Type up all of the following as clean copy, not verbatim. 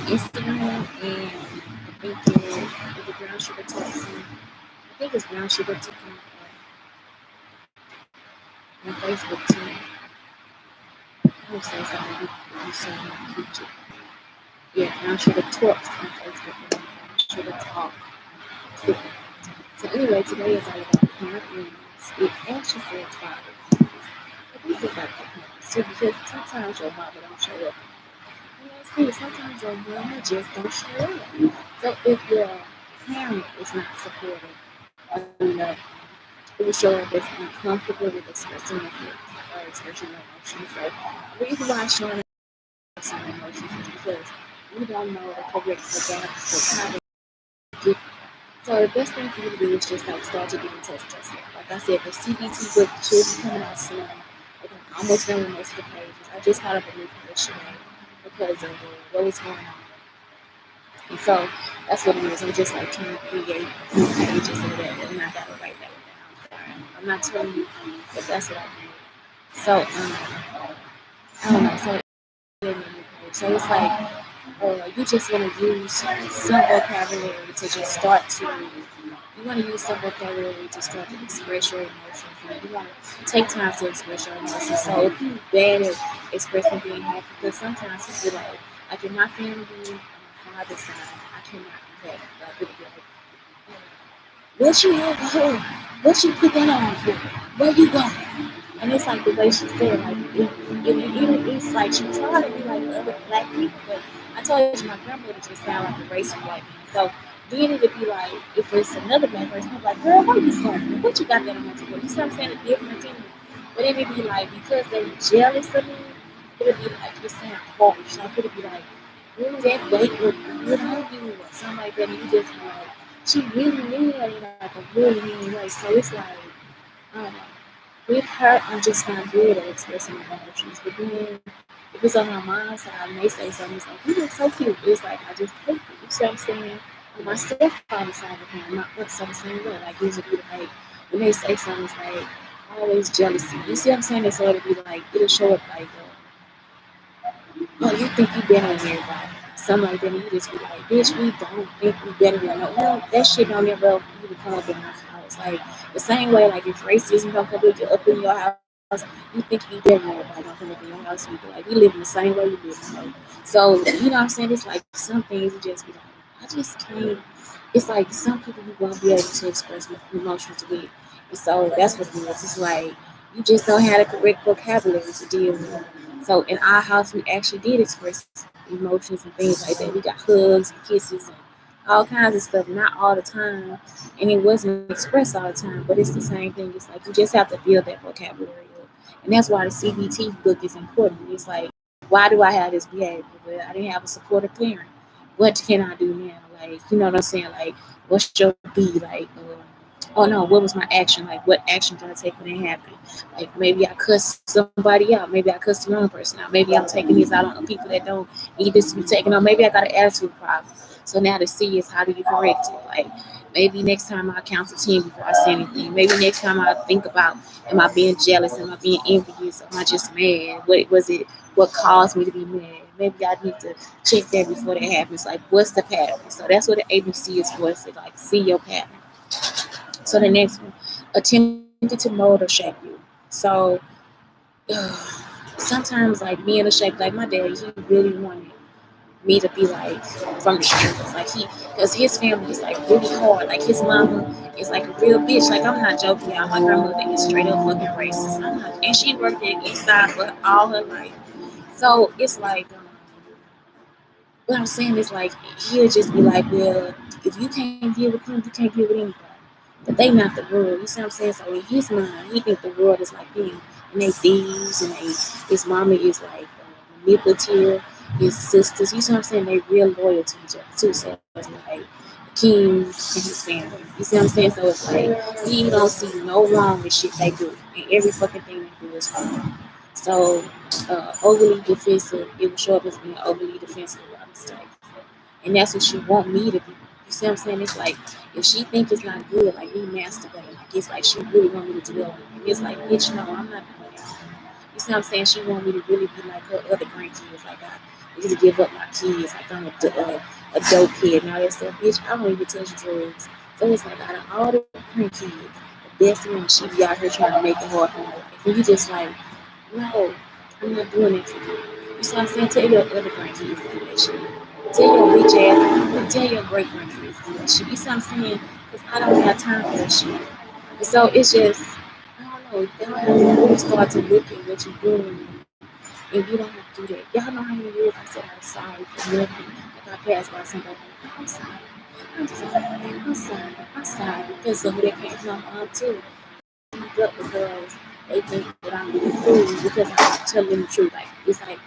Instagram, and I think it's the Brown Sugar Talks. I think it's Brown Sugar Talks on Facebook too. I would say something if you saw my picture. Yeah, Brown Sugar Talks on Facebook. And Brown Sugar Talk. So anyway, today is all about confidence. It actually says fathers. But this is like the parents too, because sometimes your mama don't show up. See, sometimes your mama just don't show up. So if your parent is not supportive enough, it will show up as uncomfortable with expressing your feelings or expressing your emotions. So the reason why showing expressing your emotions is because you don't know the correct vocabulary. So the best thing for you to do is just like start to get in touch with yourself. Like I said, the CBT book should be coming out soon. Like I'm almost done with most of the pages. I just got up a new page today because of what was going on. And so that's what it is. I'm just like trying to create new pages or whatever, and I gotta write that down. I'm not telling you, but that's what I do. So I don't know. So it's like you just want to use some vocabulary to just start to. You want to use some vocabulary to start to express your emotions. And you want to take time to express your emotions. So if you're bad at expressing being happy, because sometimes you feel like in my family, on my father's side, I cannot be happy. Like, it'd be like, what you have for? What you put that on for? Where you going? And it's like the way she said, like, it's like she trying to be like other black people, but I told you my grandmother just sound like a racist white man. So then it'd be like, if it's another black person, I'm like, girl, what are you doing? What you got that on for? You see what I'm saying? The difference in it. But it'd be like, because they're jealous of me, it'd be like, it sound harsh. Like, it'd be like, ooh, that weight look good on you, or something like that. And you just be like, she really mean it like a really mean way. So it's like, I don't know. With her, I'm just not good at expressing my emotions. But then, if it's on my mom's side and they say something, it's like, you look so cute. It's like, I just hate you. You see what I'm saying? On my stepfather's side of him, my aunt's the same way. Like, usually, like, when they say something, it's like, always jealousy. You see what I'm saying? It's sort of be like, it'll show up like, oh, you think you better than everybody. Something like that, and you just be like, bitch, we don't think we better than no. No, that shit don't ever even come up in my house. Like, the same way, like, if racism don't come up in your house, you think you better than everybody don't come up in your house. You be like, we live in the same way you live. Like, so, you know what I'm saying? It's like, some things you just be like, I just can't. It's like, some people you won't be able to express emotions with. And so, that's what it is. It's like, you just don't have the correct vocabulary to deal with it. So in our house, we actually did express emotions and things like that. We got hugs and kisses and all kinds of stuff, not all the time. And it wasn't expressed all the time, but it's the same thing. It's like you just have to build that vocabulary up. And that's why the CBT book is important. It's like, why do I have this behavior? Well, I didn't have a supportive parent. What can I do now? Like, you know what I'm saying? Like, what should be like? Oh no, what was my action? Like, what action did I take when it happened? Like, maybe I cussed somebody out. Maybe I cussed the wrong person out. Maybe I'm taking this out on people that don't need this to be taken on. Maybe I got an attitude problem. So now the C is, how do you correct it? Like, maybe next time I count to 10 before I say anything. Maybe next time I think about, am I being jealous? Am I being envious? Am I just mad? What was it? What caused me to be mad? Maybe I need to check that before that happens. Like, what's the pattern? So that's what the ABC is for. It's to like see your pattern. So the next one, attempted to mold or shape you. So sometimes, like, being a shape, like my daddy, he really wanted me to be like from the streets. Like, because his family is like really hard. Like, his mama is like a real bitch. Like, I'm not joking, y'all. My grandmother is straight up fucking racist. I'm not, and she worked at East Side for all her life. So it's like, what I'm saying is like, he'll just be like, well, if you can't deal with him, you can't deal with anybody. But they not the world. You see what I'm saying? So in his mind, he think the world is like them, and they thieves, and his mama is like manipulative. His sisters, you see what I'm saying? They real loyal to each other too. So it's like King and his family. You see what I'm saying? So it's like he don't see no wrong with shit they do, and every fucking thing they do is wrong. So overly defensive, it will show up as being overly defensive about mistakes, and that's what she want me to be. You see what I'm saying? It's like, if she think it's not good, like me masturbating, like it's like she really want me to dwell on it. And it's like, bitch, no, I'm not doing that. You see what I'm saying? She want me to really be like her other grandkids. Like, just give up my kids. Like I'm a dope kid and all that stuff. Bitch, I don't even touch drugs. So it's like out of all the grandkids, the best one, she be out here trying to make it hard for my life. And you just like, no, I'm not doing it for you. You see what I'm saying? Tell your other grandkids to do that shit. Tell your bitch ass, tell your great grandkids to do that shit. You see what I'm saying? Because I don't have time for that shit. And so it's just, I don't know, y'all have to really start to look at what you're doing. And you don't have to do that. Y'all know how many years I said I was sorry for nothing. Like I passed by somebody, I'm sorry. I'm sorry. I'm sorry. I'm sorry. Because some of that came from my mom too. Up because they think that I'm being cool because I'm telling them the truth. Like it's like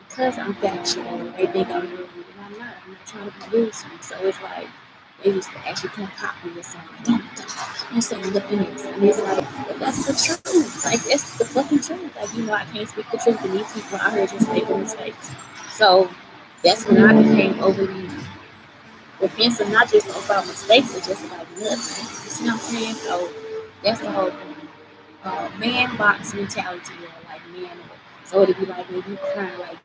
because I'm factual, they think I'm rude, and I'm not. I'm not trying to be rude to you. So it's like they used to actually come pop me or something. Don't say nothing else. And it's like, but that's the truth. Like that's the fucking truth. Like I can't speak the truth, and these people out here just making mistakes. So that's when I became overly defensive, not just about mistakes, but just about nothing. You see what I'm saying? So that's the whole thing. Man box mentality or like man. So it'd be like when you crying, like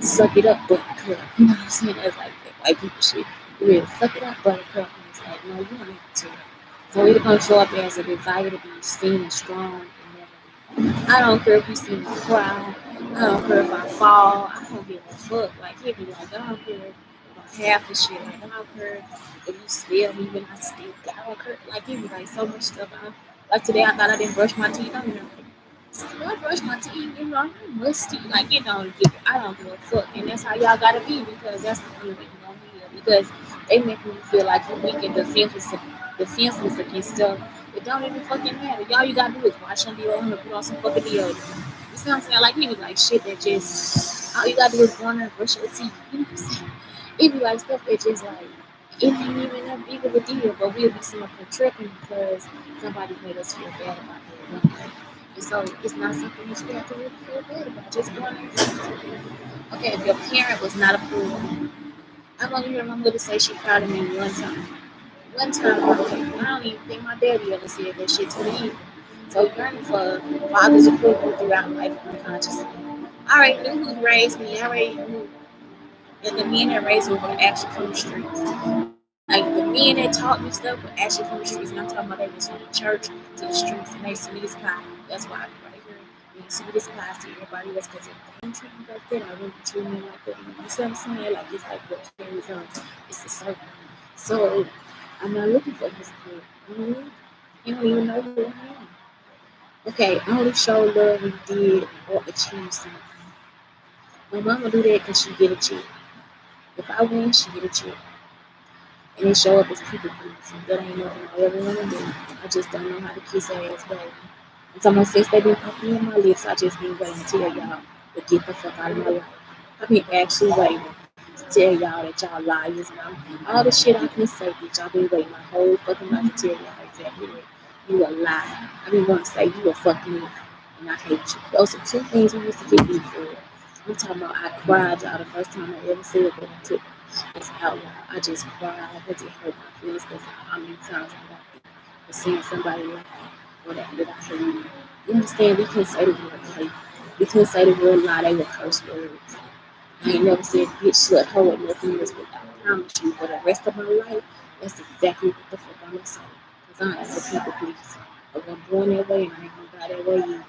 suck it up, buttercup. You know what I'm saying? That's like that white people shit. You really suck it up, buttercup. And it's like no, you don't have to. So it's gonna show up as a desire to be seen and strong. And I don't care if you see me cry. I don't care if I fall. I don't give a fuck. Like he'd be like, I don't care about half the shit. Like I don't care if you smell me when I stink. I don't care. Like he'd be like so much stuff. Like today, I thought I didn't brush my teeth. I'm like, I brush my teeth. I'm musty. Like I don't give a fuck. And that's how y'all gotta be because that's the only way you're gonna heal. Because they make me feel like you're weak and defenseless against stuff. It don't even fucking matter. Y'all you gotta do is wash your deodorant and put on some fucking deodorant. You see what I'm saying? Like he was like shit that just all you gotta do is go on there and brush your teeth. You know what I'm saying? It be like stuff that just like it ain't even that big of a deal, but we'll be sitting up here tripping because somebody made us feel bad about it. And so it's not something that you have to really feel bad about. Just go on there and fix it. Okay, if your parent was not approved, I've only heard my mother say she proud of me one time. One time, I don't even think my daddy ever said that shit to me either. So yearning for father's approval throughout life unconsciously. I already knew who raised me. I already knew that the men that raised me were actually from the streets. Like the men that taught me stuff were actually from the streets. And I'm talking about they was from the church to the streets and they sweet as pie. That's why I be right here being sweet as pie to everybody else because if they didn't treat me like that, I wouldn't treat me like that. You see what I'm saying? Like it's like what carries on. It's a circle. So I'm not looking for his approval. You don't even know who I am. Okay, I only show love when you did or achieve something. My mama do that because she get a check. If I win, she get a check. And they show up as people pleasing. That ain't nothing I ever want to do. I just don't know how to kiss ass, baby. And so since they been popping in my lips, I just been waiting to tell y'all to get the fuck out of my life. I've been actually waiting to tell y'all that y'all liars and all the shit I can say, bitch. I've been waiting my whole fucking life to tell y'all exactly what you a lie. I've been wanting to say you a fucking lie. And I hate you. Those are two things we used to get beat for. I'm talking about I cried y'all the first time I ever said what I took. It's out loud. I just cried because it hurt my feelings because how many times I got beat for seeing somebody lie or that I hate you. You understand? We couldn't say the word hate. We couldn't say the word lie. They were curse words. I ain't never said bitch, slut, hoe, or nothing else, but I promise you, for the rest of my life, that's exactly what the fuck I'm gonna say. Because I ain't a people pleaser. I wasn't born that way and I ain't gonna die that way either.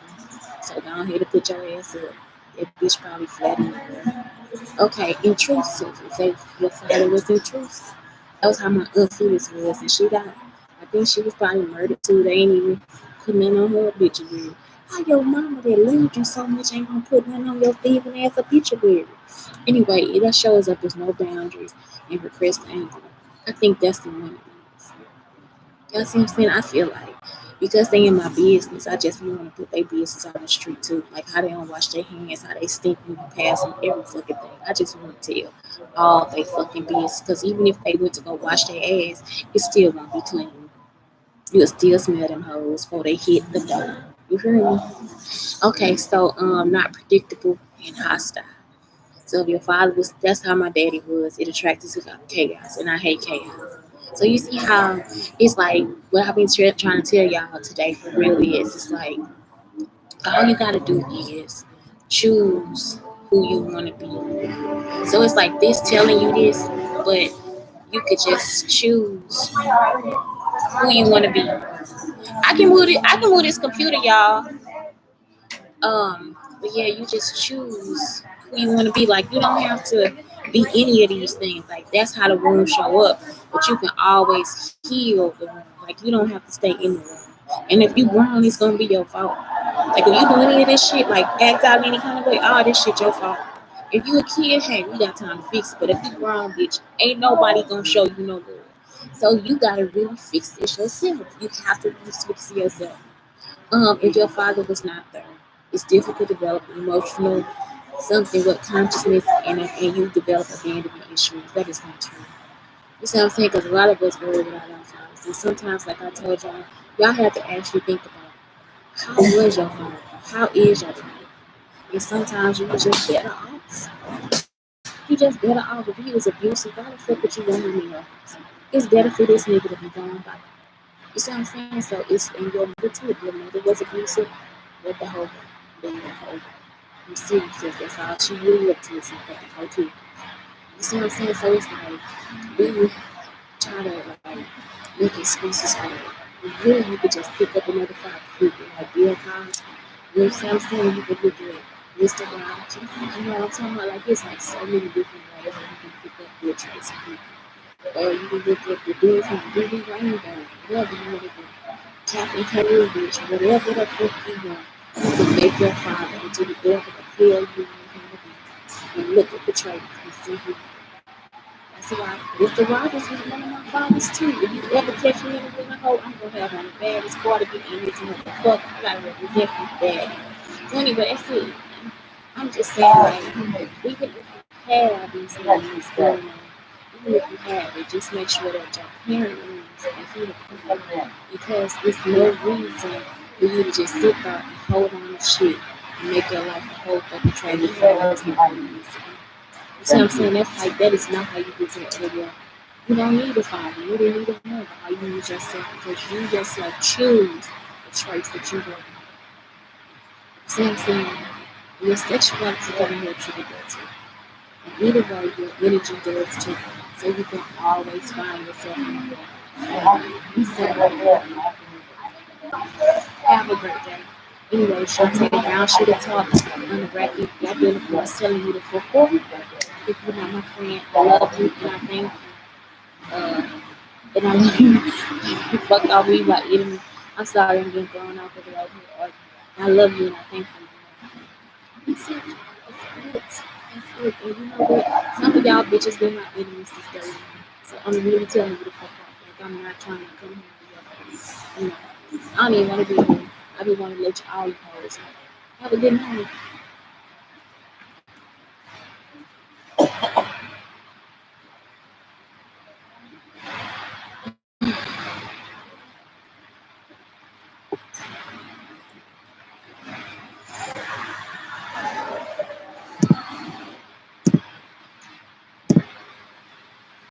So go ahead and put your ass up. That bitch probably flat in there. Okay, intrusive. If your father was intrusive. That was how my aunt Phyllis was, and she died. I think she was probably murdered too. They ain't even put nothing on her obituary. How your mama that loved you so much ain't gonna put nothing on your thieving ass obituary? Anyway, it shows up there's no boundaries and repressed anger. I think that's the one. You know what I'm saying? I feel like because they in my business, I just want to put their business on the street too. Like how they don't wash their hands, how they stink when you pass them, every fucking thing. I just want to tell all they fucking business. Because even if they went to go wash their ass, it still won't be clean. You'll still smell them hoes before they hit the door. You hear me? Okay, so not predictable and hostile. So if your father was, that's how my daddy was. It attracted to chaos, and I hate chaos. So you see how it's like what I've been trying to tell y'all today for real is it's like all you gotta do is choose who you want to be. So it's like this telling you this, but you could just choose who you want to be. I can move it. I can move this computer, y'all. But yeah, you just choose who you want to be. Like you don't have to be any of these things. Like that's how the wounds show up. But you can always heal the wound. Like you don't have to stay in the wound. And if you grown, it's gonna be your fault. Like if you do any of this shit, like act out any kind of way, oh this shit your fault. If you a kid, hey, we got time to fix it. But if you grown, bitch, ain't nobody gonna show you no love. So you gotta really fix this yourself. You have to really fix it yourself. If your father was not there, it's difficult to develop emotional something with consciousness and you develop abandonment issues. That is not true. You see what I'm saying? Because a lot of us worry without our fathers. And sometimes, like I told y'all have to actually think about how was your father? How is your father? And sometimes you just better off. You just better off. If he was abusive, why the fuck would you want him in your house? It's better for this nigga to be gone by. You see what I'm saying? So it's in your mother too. If your mother was abusive, let the whole let the whole you see because that's all she really up to is some fucking hoe too. You see what I'm saying? So it's like we try to like make excuses for it. And really you could just pick up another 5 people like Bill Cosby. You know what I'm saying? You could look at Mr. Rogers. You know what I'm talking about? Like it's like so many different ways that you can pick up good traits of people. Or you can look at the dude from Ruby Rainbow, whatever you want to do. Captain Cambridge, whatever the fuck you want. You can make your father into the devil the hell you want him to be. And look at the traits and see who. That's why Mr. Rogers was one of my fathers too. If you ever catch me in a hole, I'm gonna have on the baddest part of it and it's motherfucker. I gotta represent my daddy. So anyway, that's it. I'm just saying, like, even if you have these things going on, even if you have it, just make sure that your parent knows and he because it's no reason for you to just sit there and hold on to shit and make your life a whole fucking tragedy. You see what I'm saying? That's like that is not how you get to the area. You don't need a father. You don't need a mother. All you need yourself because you yourself choose the traits that you want. See what I'm saying? Your sexuality can help you with that too. And either way, your energy does too. So you can always find yourself in that. So, have a great day. Anyway, Shantae Brown, she the talk on the bracket. Black Unicorn is telling you to fuck off. If you're not my friend, I love you and I thank you. And I love you. Fuck off me, my enemy. I'm sorry I'm getting thrown out because of here. I love you and I thank you. That's it. That's it. And you know what? Some of y'all bitches been my enemies since day one. So I'm really telling you to fuck off. Like I'm not trying to come here. You know, I don't even want to be here. I just want to let you all you hoes know. Have a good night.